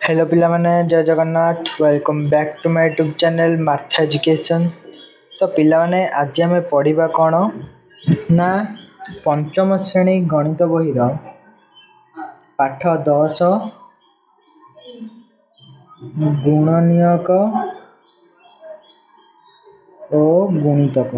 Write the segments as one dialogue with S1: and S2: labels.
S1: Hello पिला माने जय Jagannath welcome back to my YouTube channel Martha education. तो पिला माने आज आम पढ़ा कौन ना पंचम श्रेणी गणित बही पाठ 10 गुणनियक ओ गुणितक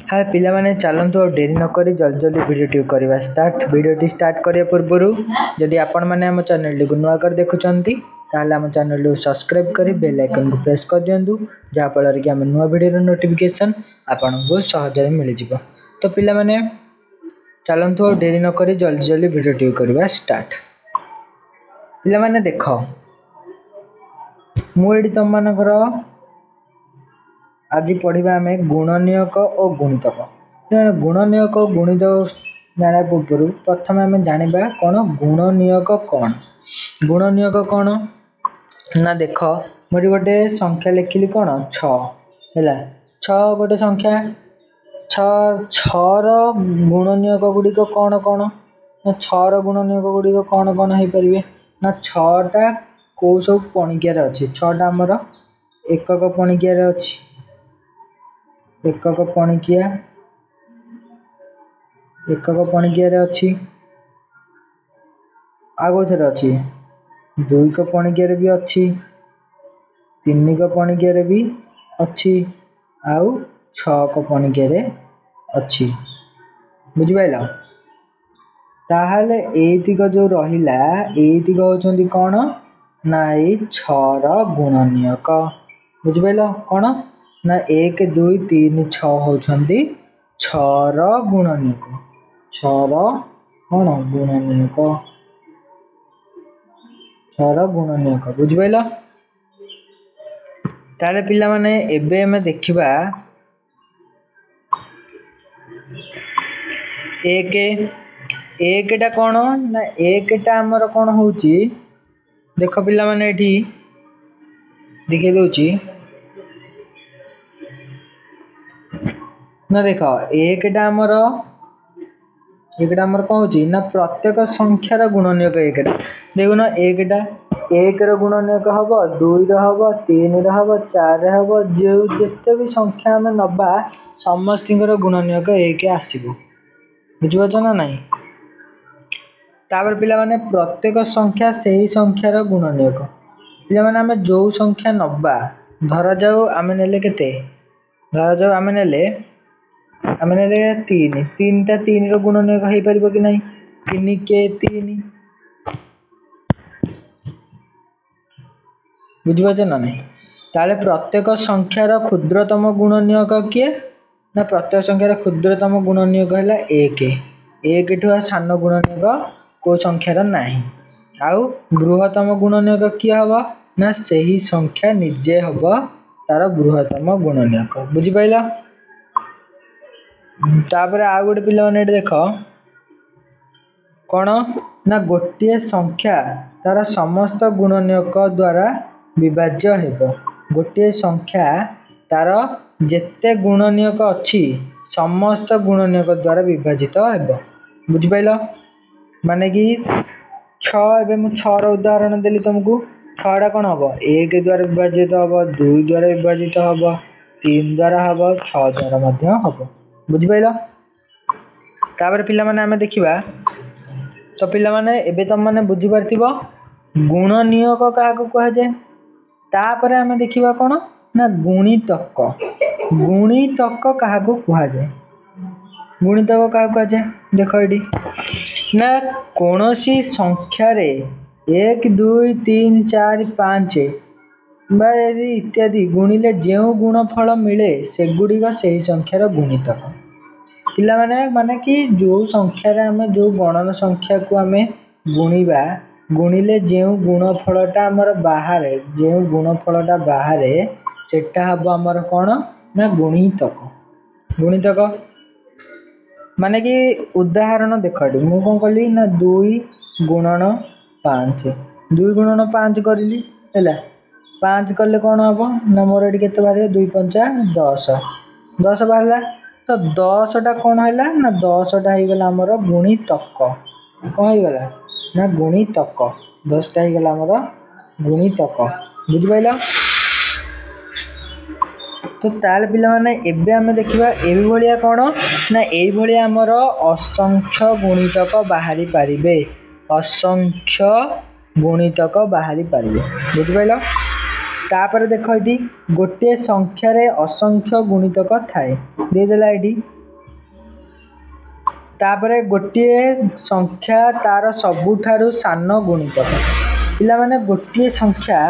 S1: हाँ पिला माने चलतु और डेरी नक जल्दी जल्दी वीडियो करवा स्टार्ट। वीडियो स्टार्ट करने पूर्व जदि आपण मैंने आम चैनल को नुआ कर देखुंत आम चैनल को सब्सक्राइब कर बेल आइकन को प्रेस कर दिंतु जहाँफल कि आम नुआ वीडियो नोटिफिकेशन आपन को सहज मिल जाव। तो पिला माने चलतु और डेरी नक जल्दी जल्दी वीडियो करवा स्टार्ट। पिला माने देख मुझे तुम मानकर आज पढ़ा आम गुणनियक और गुणितक। गुणनियक और गुणितक जाना पूर्व प्रथम आम जाना कौन गुणनियक कौन। गुणनियक कौन ना देख मुझे गोटे संख्या लिखिली कौन 6 है 6 गोटे संख्या 6 गुणनियक गुड़िक कौन कौन ना 6 गुणनियक गुड़िक कौन कौन हो पारे ना 6टा कौ सब पणिकियार अच्छी 6टा आमर एकक पणिकियार अच्छी एकक पणिकियार अच्छी आगोथर अच्छी 2 पणिकियार भी अच्छी 3 पणिकियार भी अच्छी आउ 6 पणिकियार अच्छी बुझिपाइल। ताहले एतिक जो रहिला एतिक होचंदी कौन ना ए 6 गुणनियक बुझिपाइल कौन ना 1 2 3 6 होचंदी 6 गुणनियक 6 कौन गुणनियक 6 गुणनियक बुझिपाइल। ताले पिला माने एबे हमें देखिबा एकटा कौन ना एकटा आमर कौन होची देख पिला माने एठी दिखे दोची ना देख एकटा आमर कौन होची ना प्रत्येक संख्यार गुणनियक एकटा देखो ना एकटा 1 गुणनियक हम 2 हम 3 हम 4 हम जो जिते भी संख्या आम नबा समस्त गुणनियक 1 आसो बुझीपार ना नाई। तापर पिला माने प्रत्येक संख्या से ही संख्यार गुणनियक पिला माने आम जो संख्या नबा धरा जाऊ आम नेले केते धरा जाऊ आम नेले 3टा 3 गुणनियक हो पार कि नहीं 3 के 3 बुझीपार ना नहीं। ताले प्रत्येक संख्यार क्षुद्रतम गुणनियक किए ना प्रत्येक संख्यार क्षुद्रतम गुणनियक है 1 ठू सान गुणनियक को संख्यार नाही आउ बृहत्तम गुणनियक किए हम ना सही संख्या निजे हम तार बृहत्तम गुणनियक बुझिपाइल। तापर आउ गोटे पिला माने देख कौन ना गोटे संख्या तार समस्त गुणनियक द्वारा विभाज्य हेब गोटे संख्या तार जेते गुणनियक अच्छी समस्त गुणनियक द्वारा विभाजित हेब बुझिपाइल। माने कि 6 एबे मु 6 उदाहरण देली तुमको 6टा कौन हम 1 द्वारा विभाजित हम 2 द्वारा विभाजित हम 3 द्वारा हम 6 द्वारा मध्य हम बुझिपाइल। तापर पिला माने आमे देखिबा तो पिला माने एबे तुम माने बुझी पारथिबो गुणनियक काहाको कहा जाय। तापर आमे देखिबा कोन ना गुणितक काहाको कहा जाय गुणितक काहाको कहा जाय देखो एडी ना कोनोसी संख्या रे 1 2 3 4 5 इत्यादि गुणिले जो गुणफल मिले से गुड़िक से संख्यार गुणितक पिला माने कि जो संख्या रे आमे जो गणन संख्या को आमे गुणिबा गुणिले जो गुणफलटा हमर बाहर जो गुणफलटा बाहर सेटा हबो हमर कोन ना गुणितक माने कि उदाहरण देख मु कौन कली ना 2 गुणन 5 2 गुणन 5 करली है 5 कले कौन हम ना मोर ये केते बाहर 2 5 10 बाहर तो 10टा कौन है ना 10टा हो गला आमर गुणितक कौन हो गला ना गुणितक 10टा हो गला आमर गुणितक बुझिपाइल। तो ताल पिला माने एबे आमे देखिबा एबे भलिया कोन ना एई भलिया हमर असंख्य गुणितक बाहरी पारिबे असंख्य गुणितक बाहरी पारिबे बुझिपाइल। तापर देखो एटी गोटे संख्या रे असंख्य गुणितक थाए दे देला एटी तापर गोटे संख्या तार सबुठारु सान गुणितक पिला माने गोटे संख्या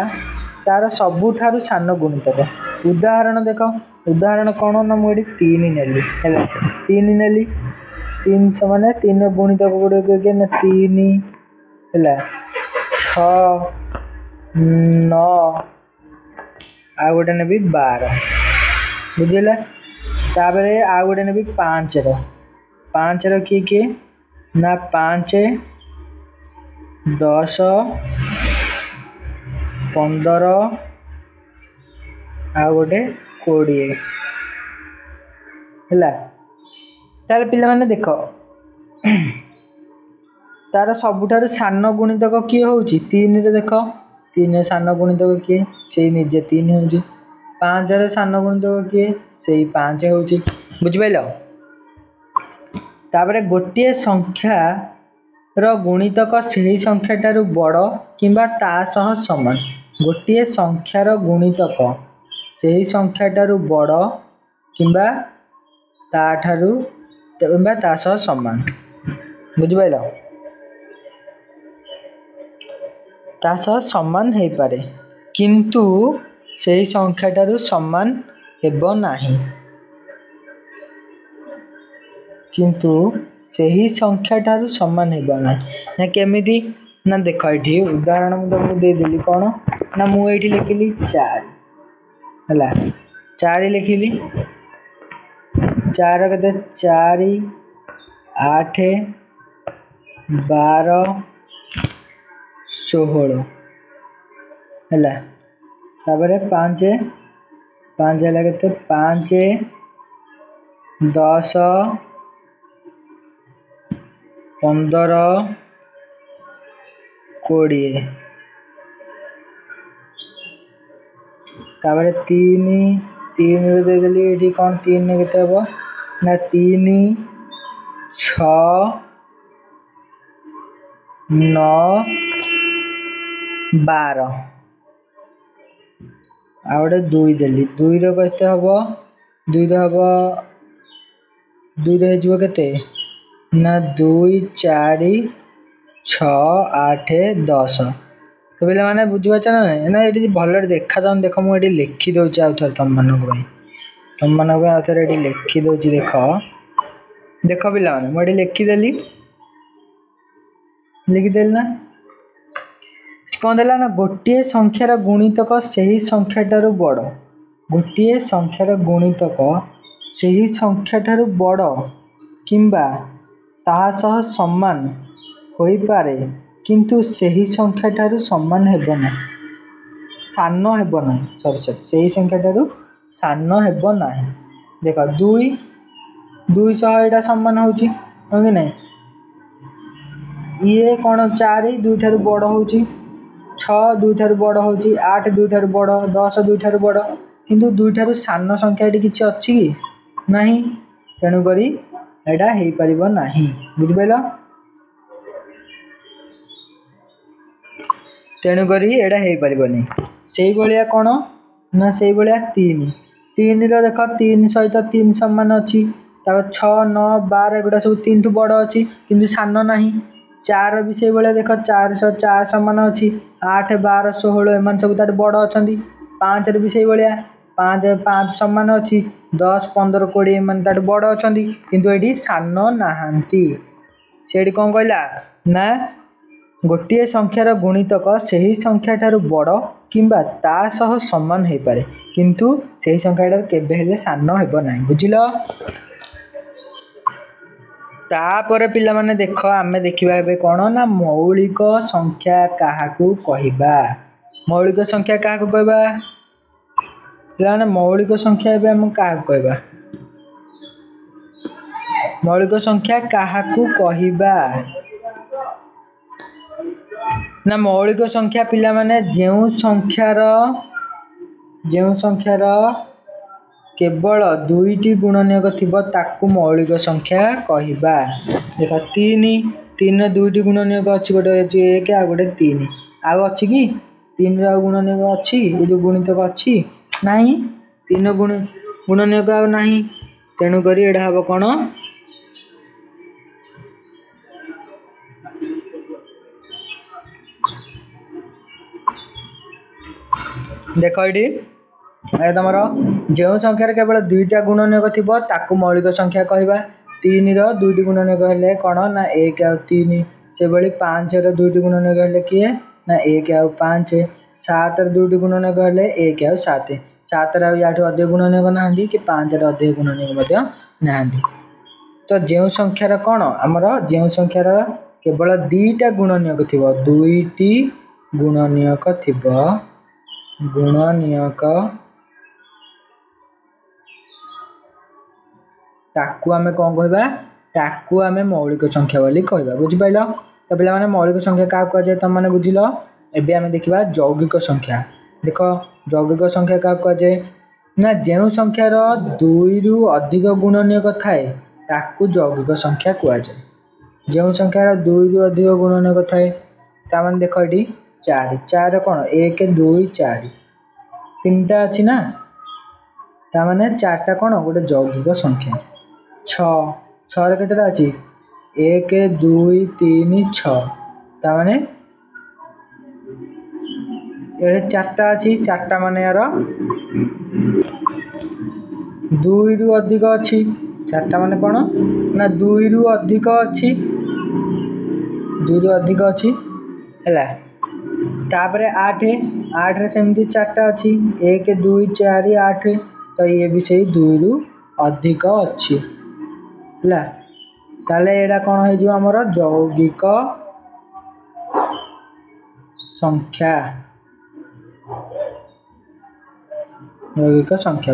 S1: तार सबुठारु सान गुणितक उदाहरण देख उदाहरण कौन ना मुझे 3 नेली है 3 नेली 3 माने 3 गुणितक गुड़े ना 3 है 6 9 आ गोटे ने 12 बुझेला। तापर आ गोटे ने 5 रो किए ना 5 10 15 आ गोटे 20 है ताले पिला माने देख तार सबुठारु सान गुणितक किए होउची 3 रे देख 3 सान गुणितक किए से निजे 3 होउची 5 रे सान गुणितक किए से 5 होउची बुझिपाइलो। तापर गोटे संख्या रो गुणितक सही संख्याटारु बड़ किंबा ता सह समान गोटे संख्या रो गुणितक सही संख्याटारु बड़ किंबा ताठारु किंबा ता सह समान बुझिपाइल ता सह समान हे पारे किंतु सही संख्याटारु समान हेबो नाही किंतु सही संख्याटारु समान हेबो नाही ना केमिति ना देख एठी उदाहरण मु तुमको दे देली कोन ना मु एठी लिखिली 4 हला 4 लिखिली 4 कते 4 8 12 16 हला तापर 5 हला कते 5 10 15 20 तापर 3 रे दे देली एठी कोन 3 ने केते हबो ना 3 6 9 12 आ गोटे 2 देली 2 रे केते हबो 2 रे हबो 2 रे हिजबो केते ना 2 4 6 8 10 तो पिला माने बुझिबा ना ना एटी भल देखा जान देख मु एटी लिखि दउची आ थर तुम मानक आ थर एटी लिखि दउची देख देख पिला माने मु एटी लिखि देली ना कौन देला ना गोटे संख्यार गुणितक सही संख्याटारु बड़ गोटे संख्यार गुणितक सही संख्याटारु बड़ किंबा ताहा सह समान होई पारे किंतु सही संख्याटारु समान हेबो ना सान हेबो ना सॉरी सही संख्याटारु सान हेबो ना देख 2 सह एटा समान होची हो कि नहीं ये कौन 4 2 ठारु बड़ होची 6 2 ठारु बड़ होची 8 2 ठारु बड़ 10 2 ठारु बड़ किंतु 2 ठारु सान संख्या एटी किछि अछि कि नहीं तेणु करी एटा हेई परिबो नाही बुझिबेला तेणु करी एटा हेई परिबोनी सेही भलिया कोन ना सेही भलिया 3 रो देख 3 सहित 3 समान अछि तापर 6 9 12 गुडा सब 3 टु बड़ अछि किंतु सान नाही 4 भी सेही भलिया देख 4 सह 4 समान अछि 8 12 16 एमान सब तार बड़ अछंती 5 रे भी सेही भलिया 5 समान अछि 10 15 20 एमान तार बड़ अछंती किंतु एडी सान नाहांती सेडी कोन कहला ना गोटे संख्यार गुणितक सही संख्याटारु बड़ किंबा ता सह समान हे पारे किंतु सही संख्याटार केबे हेले सान हेबो नाही बुझिलो। तापर पिला माने देख आमे देखिबा एबे कोन ना मौलिक संख्या काहाकू कहिबा मौलिक संख्या काहाकू कहबा पिला माने मौलिक संख्या एबे हम काहाकू कहबा मौलिक संख्या काहाकू कहिबा ना मौलिक संख्या पिला माने जेउ संख्यार केवल दुईटी गुणनीयक थिबो ताकू मौलिक संख्या कहिबा। देख 3 दुईटी गुणनीयक अछि गोटे अछि 1 आ गोटे 3 आ अछि कि 3 रा गुणनीयक अछि ए जो गुणितक अछि नाही 3 गुणनीयक आ नाही तेनु करी एडा हबो कोन देखो एडी ए तमरो जो संख्यार केवल दुईटा गुणनीयक थिबो ताकू मौलिक संख्या कहिबा। 3 रो दुईटी गुणनीयक हेले कोन ना 1 आ 3 से बळी 5 रो दुईटी गुणनीयक हेले किए ना 1 आ 5 7 रो दुईटी गुणनीयक हेले 1 आ 7 7 रो याठो अधिक गुणनीयक नाहंदी कि 5 रो अधिक गुणनीयक मध्य नाहंदी। तो जो संख्यार कोन हमरो जो संख्यार केवल दुईटा गुणनीयक थिबो दुईटी गुणनीयक थिबो गुणनीयक ताकू आमे कोन कहबा ताकू आमे मौलिक संख्या बोली कहबा बुझि पाइलो। तो पिला माने मौलिक संख्या का कह जाय त माने बुझिलो। एबे आमे देखिबा यौगिक संख्या। देखो यौगिक संख्या का कह जाय ना जेउ संख्यार 2 रु अधिक गुणनीयक थाए ताकू यौगिक संख्या कह जाय। जेउ संख्यार 2 रु अधिक गुणनीयक थाए ता माने देखो एडी 4 कोन 1 2 4 तीनटा अछि ना ता माने 4 टा कोन गोटे यौगिक संख्या। 6 रे केतेटा अछि 1 2 3 6 ता माने ए 4टा अछि 4टा माने यार 2 रु अधिक अछि 4टा माने कोन ना 2 रु अधिक अछि 2 रु अधिक अछि हैला। तापरे 8 रे सेमती 4टा अछि 1 2 4 8 तो ये भी सही 2 रु अधिक अछि हैला। ताले एडा कोन हे जो हमर यौगिक संख्या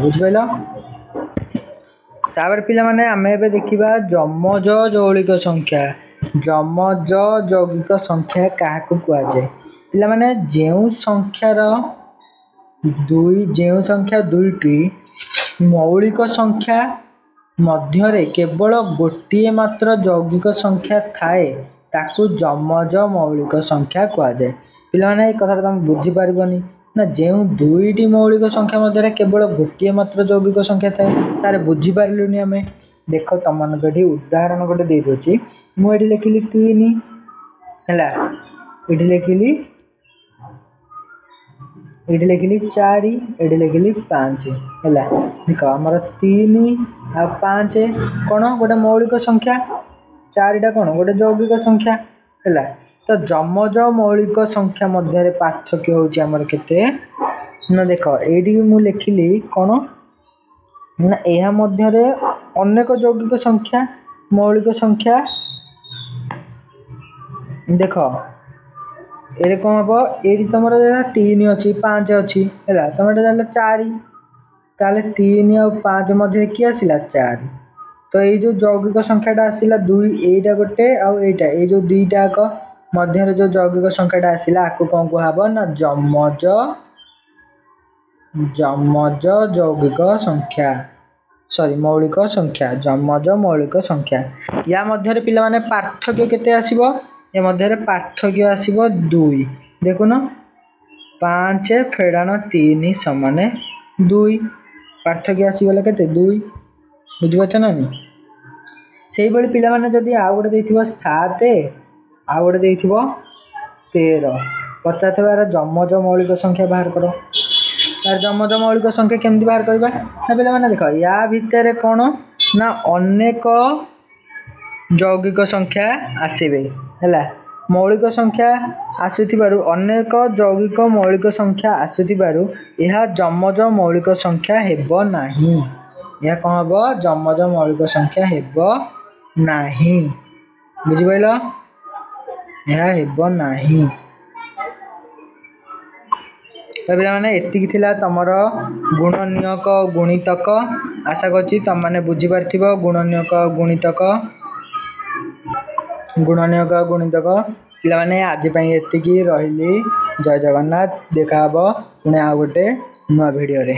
S1: बुझ पाइलो। तापर पिला माने हमें एबे देखिबा जमज यौगिक संख्या। जमज यौगिक संख्या काहाकू कुआ जाय पिला माने जेउ संख्या दुईटी मौलिक संख्या मध्य रे केवल गोटिए मात्र यौगिक संख्या थाए ताकू जमज मौलिक संख्या कुआ जाय। पिला माने ए कथा तुम बुझि पारिबनी ना जेउ दुईटी मौलिक संख्या मध्य रे केवल गोटिए मात्र यौगिक संख्या थाए तारे बुझि पारिलुनी हमें। देखो तमन गडी उदाहरण गोटे दे दोची मु एडी लिखिली 3 हैला एडी लिखिली 4 एडी लिखिली 5 हैला। देखो हमर 3 आ 5 कोन गोटे मौलिक संख्या 4 टा कोन गोटे यौगिक संख्या हैला। तो जमज मौलिक संख्या मध्य रे पार्थक्य होची हमर केते ना देखो एडी मु लिखिली कोन ना एहा मध्य रे अनेक यौगिक संख्या मौलिक संख्या देखो एरे कोन हबो एडी तमर 3 अछि 5 अछि हैला तमर जाले 4 ताले 3 और 5 मध्य की आसिला 4 तो ए जो यौगिक संख्याटा आसिला 2 एटा गोटे आ एटा ए जो दुईटा को मध्य रे जो यौगिक संख्याटा आसिला आकु कोन को हबो ना जमज यौगिक संख्या सॉरी मौलिक संख्या जमज मौलिक संख्या। या मध्य रे पिला माने पार्थक्य केते आसीबो ए मध्य रे पार्थक्य आसीबो 2 देखो ना 5 फेडान 3 समान 2 पार्थक्य आसी गले केते 2 बुझि पाछ ना नी। सेही बळी पिला माने जदी आ गोटे देथिबो 7 आ गोटे देथिबो 13 पचाथबार जमज मौलिक संख्या बाहर करो। तार जमज मौलिक संख्या केमती बाहर करबा ना पिला माने देखो या भितरे कोन ना अनेक यौगिक संख्या आसीबे हैला। मौलिक संख्या आसीथिबारु अनेक यौगिक मौलिक संख्या आसीथिबारु एहा जमज मौलिक संख्या हेबो नाही। या कोन हबो जमज मौलिक संख्या हेबो नाही बुझि पाइलो एहा हेबो नाही। तबे माने एतिकी थिला तमरो गुणनीयक गुणितक आशा करछि तुमने बुझी पारथिबो गुणनीयक गुणितक पिला माने आज पई एतिकी रहिली। जय जगन्नाथ। देखा हबो पुणे आ गोटे नुआ वीडियो रे।